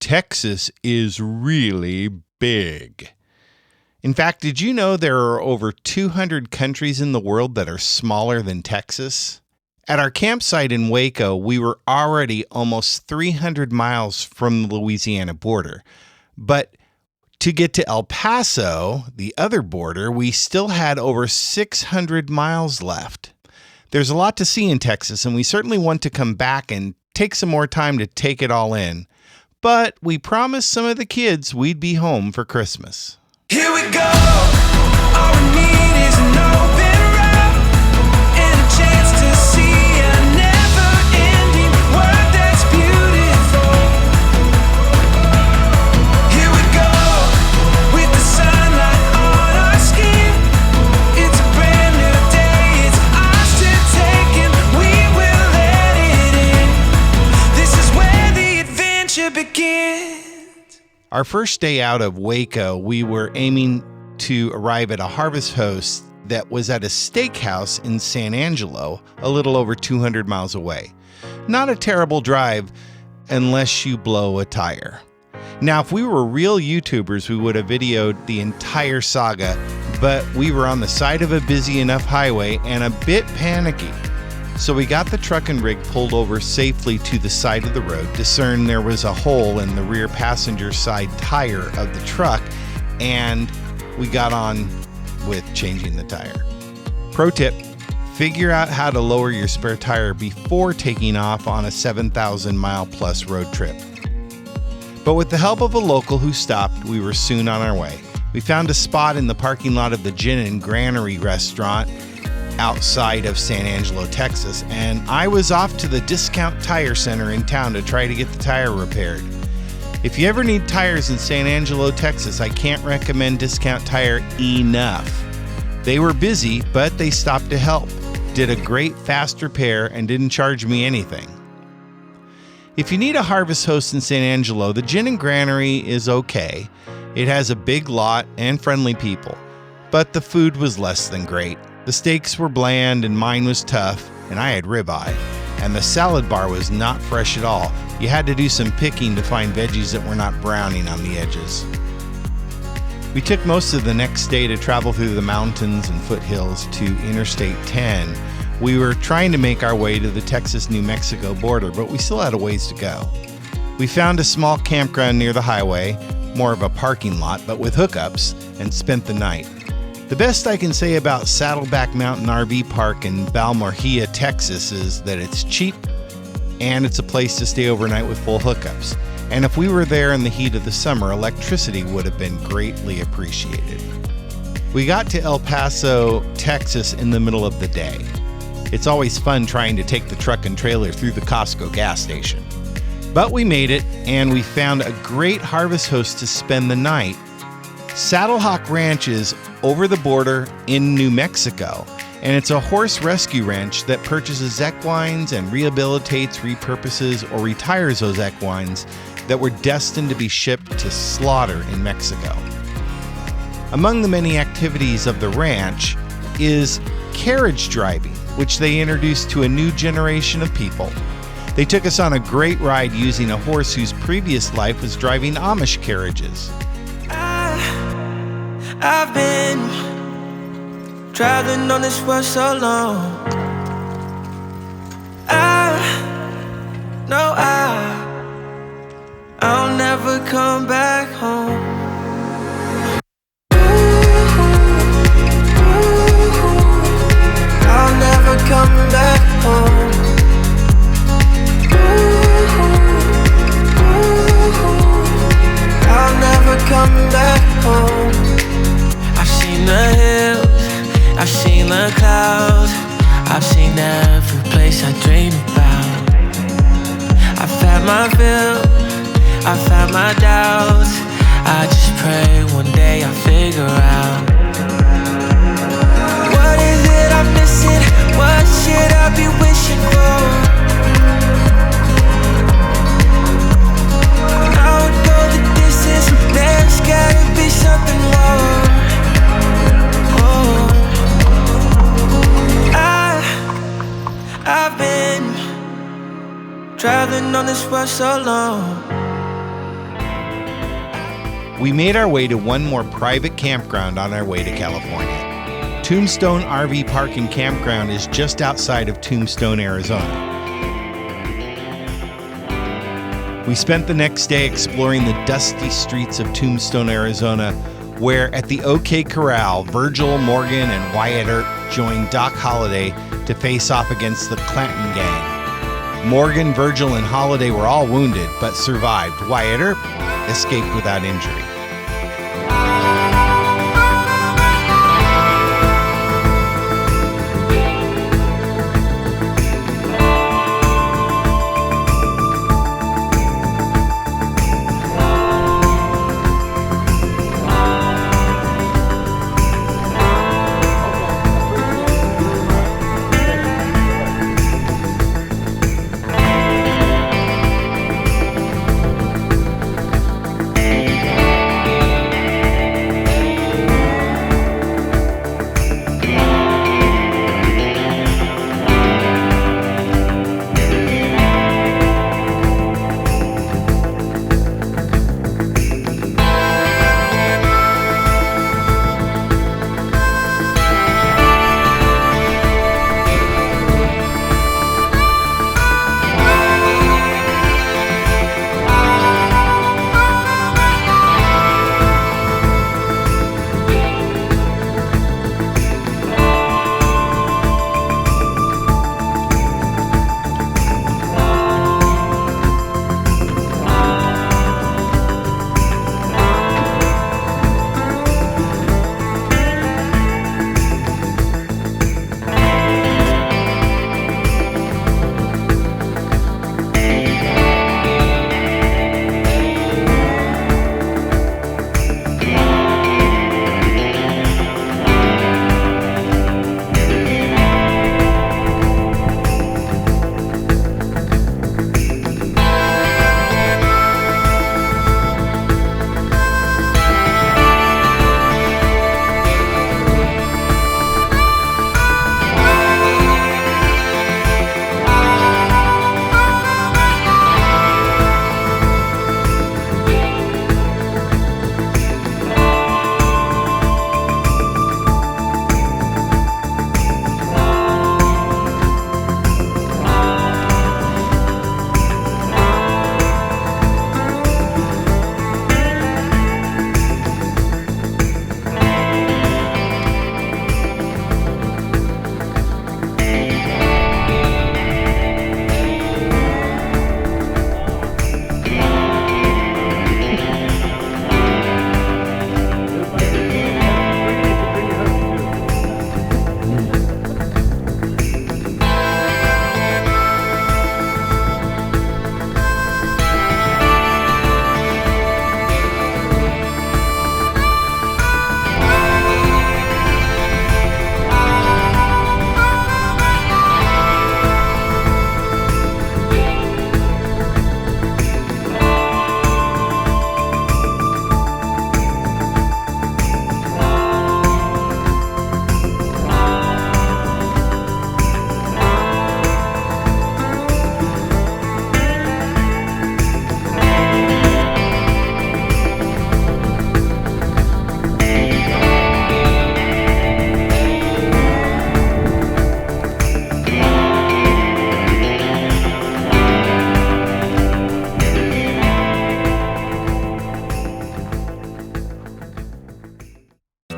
Texas is really big. In fact, did you know there are over 200 countries in the world that are smaller than Texas? At our campsite in Waco, we were already almost 300 miles from the Louisiana border. But to get to El Paso, the other border, we still had over 600 miles left. There's a lot to see in Texas, and we certainly want to come back and take some more time to take it all in. But we promised some of the kids we'd be home for Christmas. Here we go. All we need is an open road and a chance to see a never-ending world that's beautiful. Here we go with the sunlight on our skin. It's a brand new day. It's ours to take and we will let it in. This is where the adventure begins. Our first day out of Waco, we were aiming to arrive at a Harvest Host that was at a steakhouse in San Angelo, a little over 200 miles away. Not a terrible drive unless you blow a tire. Now, if we were real YouTubers, we would have videoed the entire saga, but we were on the side of a busy enough highway and a bit panicky. So we got the truck and rig pulled over safely to the side of the road, discerned there was a hole in the rear passenger side tire of the truck, and we got on with changing the tire. Pro tip, figure out how to lower your spare tire before taking off on a 7,000 mile plus road trip. But with the help of a local who stopped, we were soon on our way. We found a spot in the parking lot of the Gin and Granary restaurant outside of San Angelo, Texas, and I was off to the Discount Tire Center in town to try to get the tire repaired. If you ever need tires in San Angelo, Texas, I can't recommend Discount Tire enough. They were busy, but they stopped to help, did a great fast repair, and didn't charge me anything. If you need a Harvest Host in San Angelo, the Gin and Granary is okay. It has a big lot and friendly people, but the food was less than great. The steaks were bland and mine was tough, and I had ribeye. And the salad bar was not fresh at all. You had to do some picking to find veggies that were not browning on the edges. We took most of the next day to travel through the mountains and foothills to Interstate 10. We were trying to make our way to the Texas-New Mexico border, but we still had a ways to go. We found a small campground near the highway, more of a parking lot, but with hookups, and spent the night. The best I can say about Saddleback Mountain RV Park in Balmorhea, Texas is that it's cheap and it's a place to stay overnight with full hookups. And if we were there in the heat of the summer, electricity would have been greatly appreciated. We got to El Paso, Texas in the middle of the day. It's always fun trying to take the truck and trailer through the Costco gas station. But we made it, and we found a great Harvest Host to spend the night. Saddlehawk Ranch is over the border in New Mexico, and it's a horse rescue ranch that purchases equines and rehabilitates, repurposes, or retires those equines that were destined to be shipped to slaughter in Mexico. Among the many activities of the ranch is carriage driving, which they introduced to a new generation of people. They took us on a great ride using a horse whose previous life was driving Amish carriages. I've been traveling on this world so long. I know I'll never come back home. I'll never come back home. I'll never come back home. I've seen the hills, I've seen the clouds, I've seen every place I dream about. I've had my fill, I've had my doubts. I just pray one day I'll figure out. What is it I'm missing? What should I be wishing for? I would go the distance, there's gotta be something more. I've been traveling on this world so long. we made our way to one more private campground on our way to California. Tombstone RV Park and Campground is just outside of Tombstone, Arizona. We spent the next day exploring the dusty streets of Tombstone, Arizona, where at the OK Corral, Virgil, Morgan, and Wyatt Earp joined Doc Holliday to face off against the Clanton gang. Morgan, Virgil, and Holliday were all wounded, but survived. Wyatt Earp escaped without injury.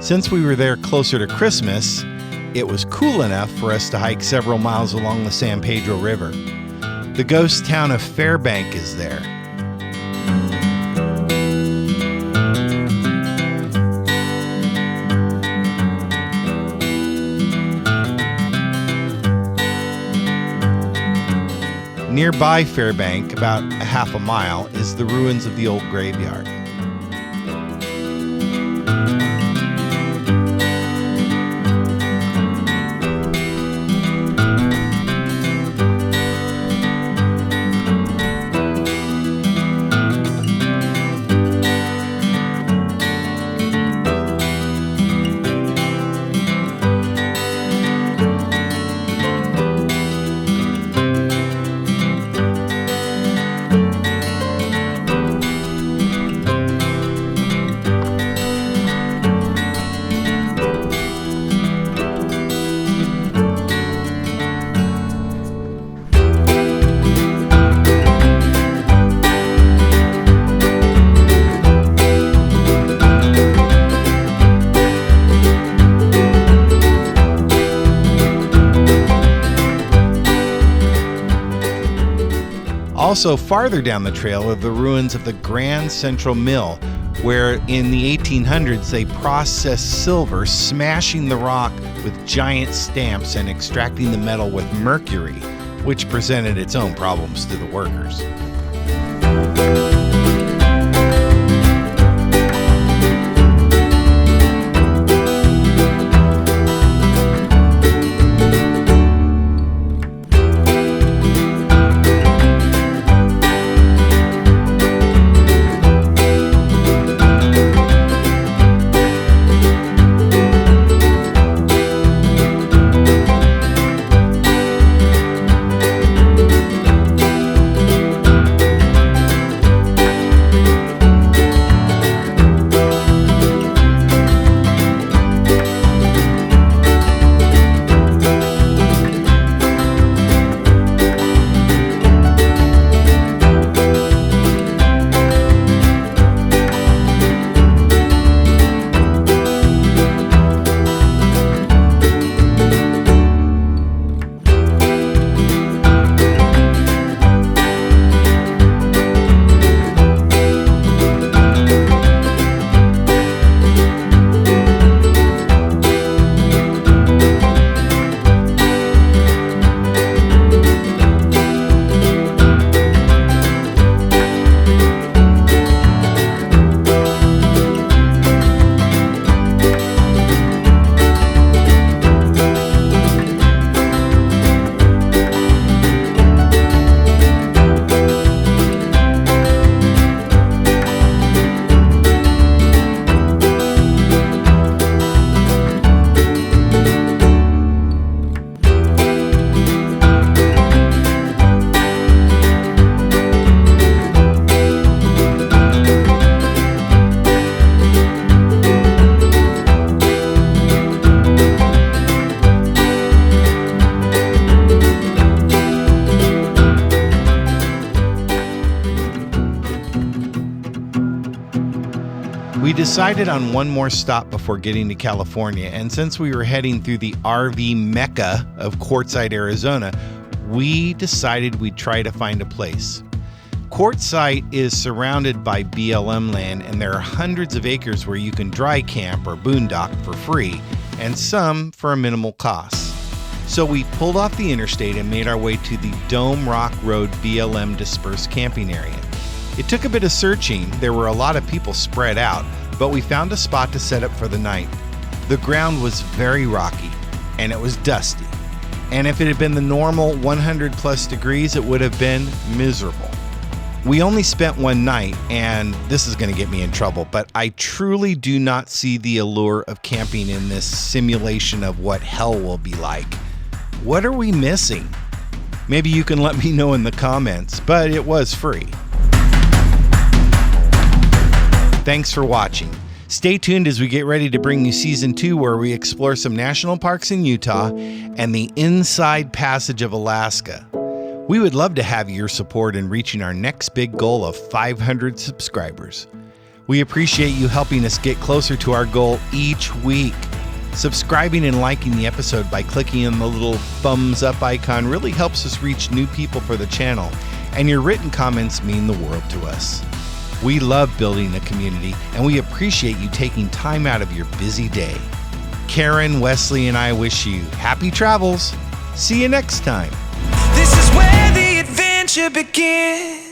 Since we were there closer to Christmas, it was cool enough for us to hike several miles along the San Pedro River. The ghost town of Fairbank is there. Nearby Fairbank, about a half a mile, is the ruins of the old graveyard. Also, farther down the trail are the ruins of the Grand Central Mill, where in the 1800s they processed silver, smashing the rock with giant stamps and extracting the metal with mercury, which presented its own problems to the workers. We decided on one more stop before getting to California, and since we were heading through the RV mecca of Quartzite, Arizona, we decided we'd try to find a place. Quartzite is surrounded by BLM land, and there are hundreds of acres where you can dry camp or boondock for free, and some for a minimal cost. So we pulled off the interstate and made our way to the Dome Rock Road BLM dispersed camping area. It took a bit of searching. There were a lot of people spread out, but we found a spot to set up for the night. The ground was very rocky, and it was dusty. And if it had been the normal 100 plus degrees, it would have been miserable. We only spent one night, and this is going to get me in trouble, but I truly do not see the allure of camping in this simulation of what hell will be like. What are we missing? Maybe you can let me know in the comments, but it was free. Thanks for watching. Stay tuned as we get ready to bring you Season 2, where we explore some national parks in Utah and the Inside Passage of Alaska. We would love to have your support in reaching our next big goal of 500 subscribers. We appreciate you helping us get closer to our goal each week. Subscribing and liking the episode by clicking on the little thumbs up icon really helps us reach new people for the channel, and your written comments mean the world to us. We love building a community, and we appreciate you taking time out of your busy day. Karen, Wesley, and I wish you happy travels. See you next time. This is where the adventure begins.